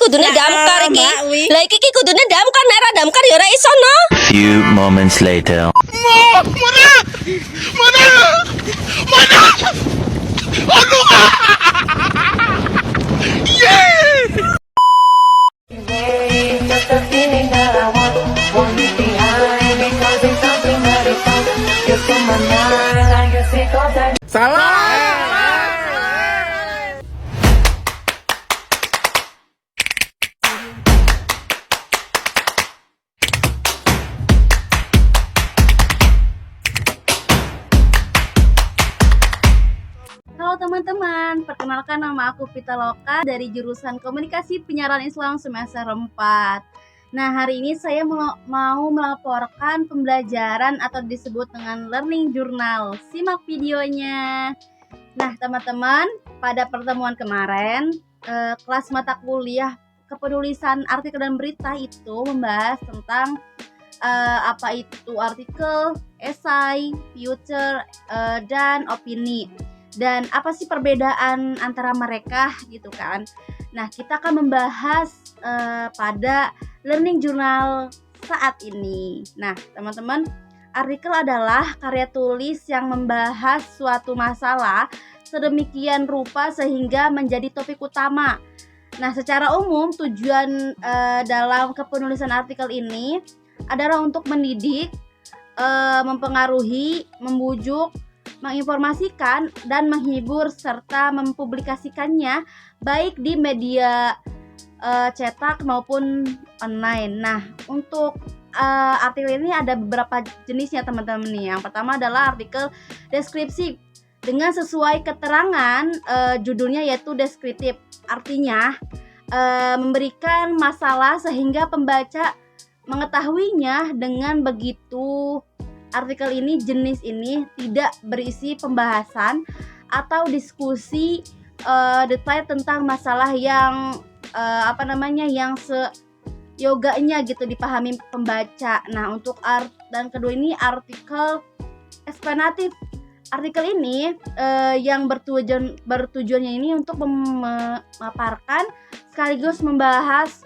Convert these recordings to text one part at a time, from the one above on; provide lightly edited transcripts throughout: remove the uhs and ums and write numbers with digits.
kudune damkar iki. Mbak Wi. Lah iki kudune damkar, nek ora damkar ya ora iso no. Few moments later. Just a feeling that I want you behind because it's something that is on. You're from my mind, I guess it goes that. Halo teman-teman, perkenalkan nama aku Vita Loka dari jurusan Komunikasi Penyiaran Islam semester 4. Nah, hari ini saya mau melaporkan pembelajaran atau disebut dengan learning journal. Simak videonya. Nah, teman-teman, pada pertemuan kemarin, kelas mata kuliah kepenulisan artikel dan berita itu membahas tentang apa itu artikel, esai, future, dan opini. Dan apa sih perbedaan antara mereka gitu kan. Nah, kita akan membahas pada learning journal saat ini. Nah, teman-teman, artikel adalah karya tulis yang membahas suatu masalah sedemikian rupa sehingga menjadi topik utama. Nah, secara umum tujuan dalam kepenulisan artikel ini adalah untuk mendidik, mempengaruhi, membujuk, menginformasikan dan menghibur serta mempublikasikannya baik di media cetak maupun online. Nah, untuk artikel ini ada beberapa jenisnya teman-teman nih. Yang pertama adalah artikel deskripsi dengan sesuai keterangan judulnya yaitu deskriptif. Artinya memberikan masalah sehingga pembaca mengetahuinya. Dengan begitu artikel ini, jenis ini tidak berisi pembahasan atau diskusi detail tentang masalah yang yang seyoganya gitu dipahami pembaca. Nah, untuk dan kedua ini artikel eksplanatif. Artikel ini yang bertujuannya ini untuk memaparkan sekaligus membahas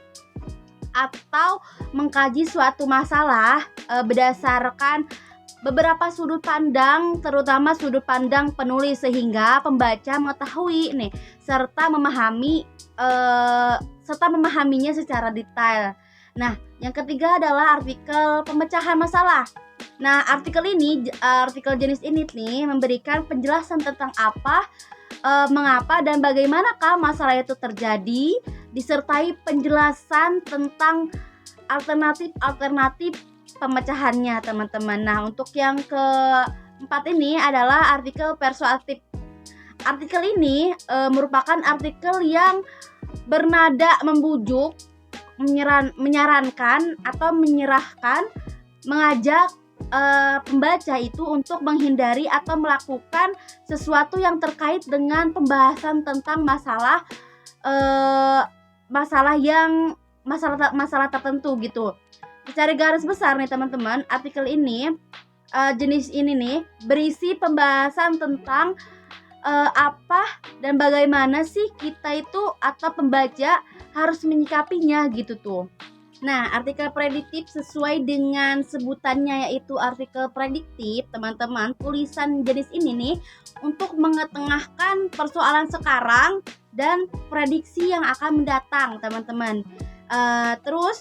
atau mengkaji suatu masalah berdasarkan beberapa sudut pandang, terutama sudut pandang penulis sehingga pembaca mengetahui nih serta memahaminya secara detail. Nah, yang ketiga adalah artikel pemecahan masalah. Nah, artikel jenis ini nih memberikan penjelasan tentang apa, mengapa dan bagaimanakah masalah itu terjadi, disertai penjelasan tentang alternatif pemecahannya, teman-teman. Nah, untuk yang keempat ini adalah artikel persuasif. Artikel ini merupakan artikel yang bernada membujuk, menyarankan atau menyerahkan, mengajak pembaca itu untuk menghindari atau melakukan sesuatu yang terkait dengan pembahasan tentang masalah tertentu gitu. Secara garis besar nih teman-teman, artikel ini jenis ini nih berisi pembahasan tentang apa dan bagaimana sih kita itu atau pembaca harus menyikapinya gitu tuh. Nah, artikel prediktif sesuai dengan sebutannya yaitu artikel prediktif, teman-teman. Tulisan jenis ini nih untuk mengetengahkan persoalan sekarang dan prediksi yang akan mendatang, teman-teman. Terus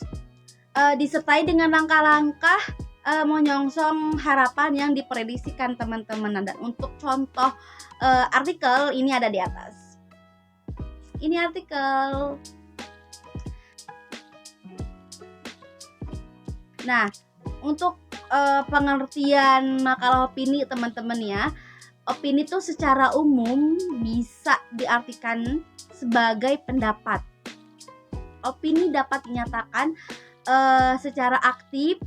disertai dengan langkah-langkah menyongsong harapan yang diprediksikan, teman-teman. Dan untuk contoh artikel ini ada di atas. Ini artikel. Nah, untuk pengertian makalah opini, teman-teman ya. Opini itu secara umum bisa diartikan sebagai pendapat. Opini dapat dinyatakan secara aktif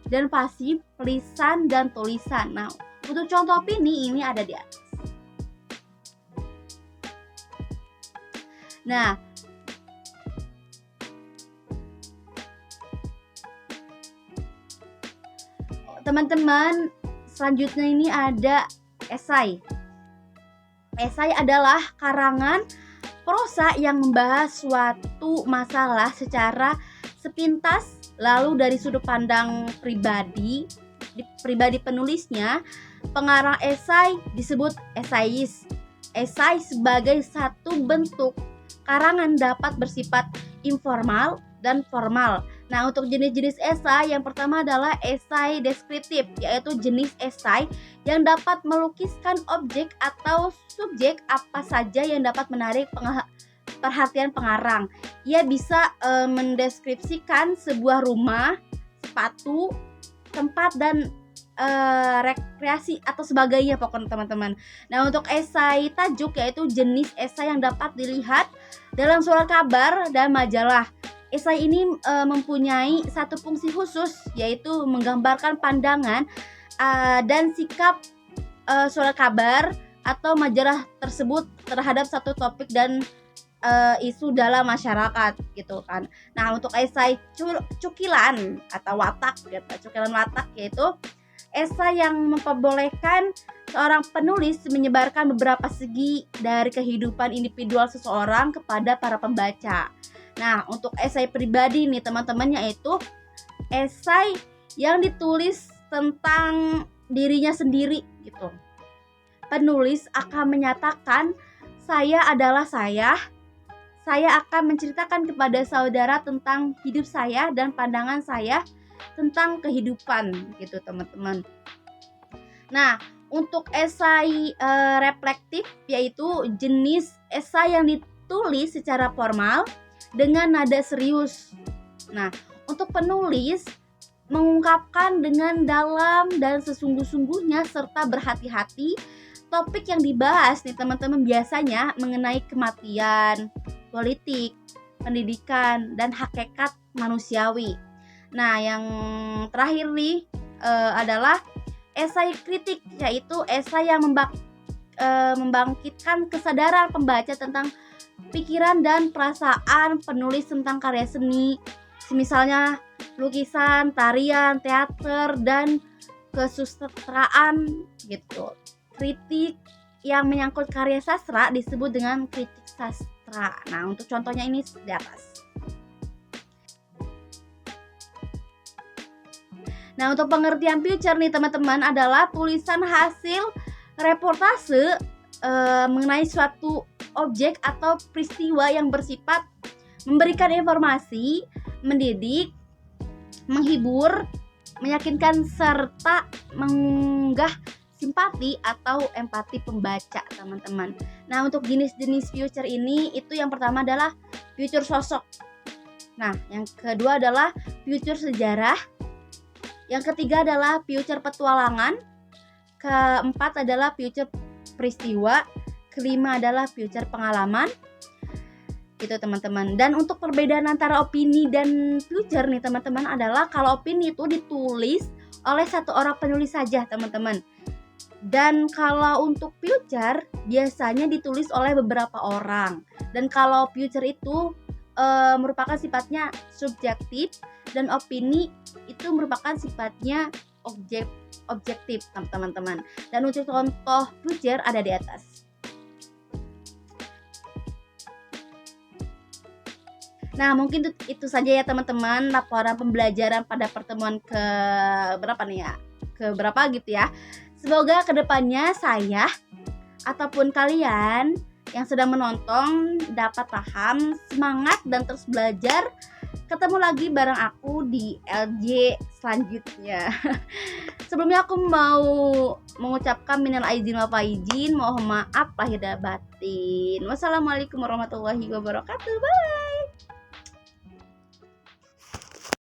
dan pasif, lisan dan tulisan. Nah, untuk contoh opini ini ada di atas. Nah, teman-teman, selanjutnya ini ada esai. Esai adalah karangan prosa yang membahas suatu masalah secara sepintas, lalu dari sudut pandang pribadi penulisnya. Pengarang esai disebut esaiis. Esai sebagai satu bentuk karangan dapat bersifat informal dan formal. Nah, untuk jenis-jenis esai yang pertama adalah esai deskriptif, yaitu jenis esai yang dapat melukiskan objek atau subjek apa saja yang dapat menarik perhatian pengarang. Ia bisa mendeskripsikan sebuah rumah, sepatu, tempat dan rekreasi atau sebagainya pokoknya teman-teman. Nah, untuk esai tajuk yaitu jenis esai yang dapat dilihat dalam surat kabar dan majalah. Esai ini mempunyai satu fungsi khusus, yaitu menggambarkan pandangan dan sikap surat kabar atau majalah tersebut terhadap satu topik dan isu dalam masyarakat gitu kan. Nah, untuk esai cukilan atau watak gitu, cukilan watak yaitu esai yang memperbolehkan seorang penulis menyebarkan beberapa segi dari kehidupan individual seseorang kepada para pembaca. Nah, untuk esai pribadi nih teman-teman, yaitu esai yang ditulis tentang dirinya sendiri gitu. Penulis akan menyatakan, saya adalah saya akan menceritakan kepada saudara tentang hidup saya dan pandangan saya tentang kehidupan gitu teman-teman. Nah, untuk esai reflektif yaitu jenis esai yang ditulis secara formal dengan nada serius. Nah, untuk penulis mengungkapkan dengan dalam dan sesungguh-sungguhnya serta berhati-hati topik yang dibahas nih teman-teman biasanya mengenai kematian, politik, pendidikan, dan hakikat manusiawi. Nah, yang terakhir nih adalah esai kritik, yaitu esai yang membangkitkan kesadaran pembaca tentang pikiran dan perasaan penulis tentang karya seni, misalnya lukisan, tarian, teater, dan kesusastraan gitu. Kritik yang menyangkut karya sastra disebut dengan kritik sastra. Nah, untuk contohnya ini di atas. Nah, untuk pengertian future nih teman-teman adalah tulisan hasil reportase mengenai suatu objek atau peristiwa yang bersifat memberikan informasi, mendidik, menghibur, meyakinkan serta mengunggah simpati atau empati pembaca teman-teman. Nah, untuk jenis-jenis future ini itu yang pertama adalah future sosok. Nah, yang kedua adalah future sejarah. Yang ketiga adalah future petualangan. Keempat adalah future peristiwa. Kelima adalah future pengalaman. Gitu teman-teman. Dan untuk perbedaan antara opini dan future nih teman-teman adalah kalau opini itu ditulis oleh satu orang penulis saja teman-teman. Dan kalau untuk future biasanya ditulis oleh beberapa orang. Dan kalau future itu merupakan sifatnya subjektif dan opini itu merupakan sifatnya objektif teman-teman. Dan untuk contoh future ada di atas. Nah, mungkin itu saja ya teman-teman laporan pembelajaran pada pertemuan ke berapa nih ya? Ke berapa gitu ya. Semoga kedepannya saya ataupun kalian yang sedang menonton dapat paham, semangat dan terus belajar. Ketemu lagi bareng aku di LJ selanjutnya. Sebelumnya aku mau mengucapkan minal aizin wal faizin, mohon maaf lahir dan batin. Wassalamualaikum warahmatullahi wabarakatuh. Bye.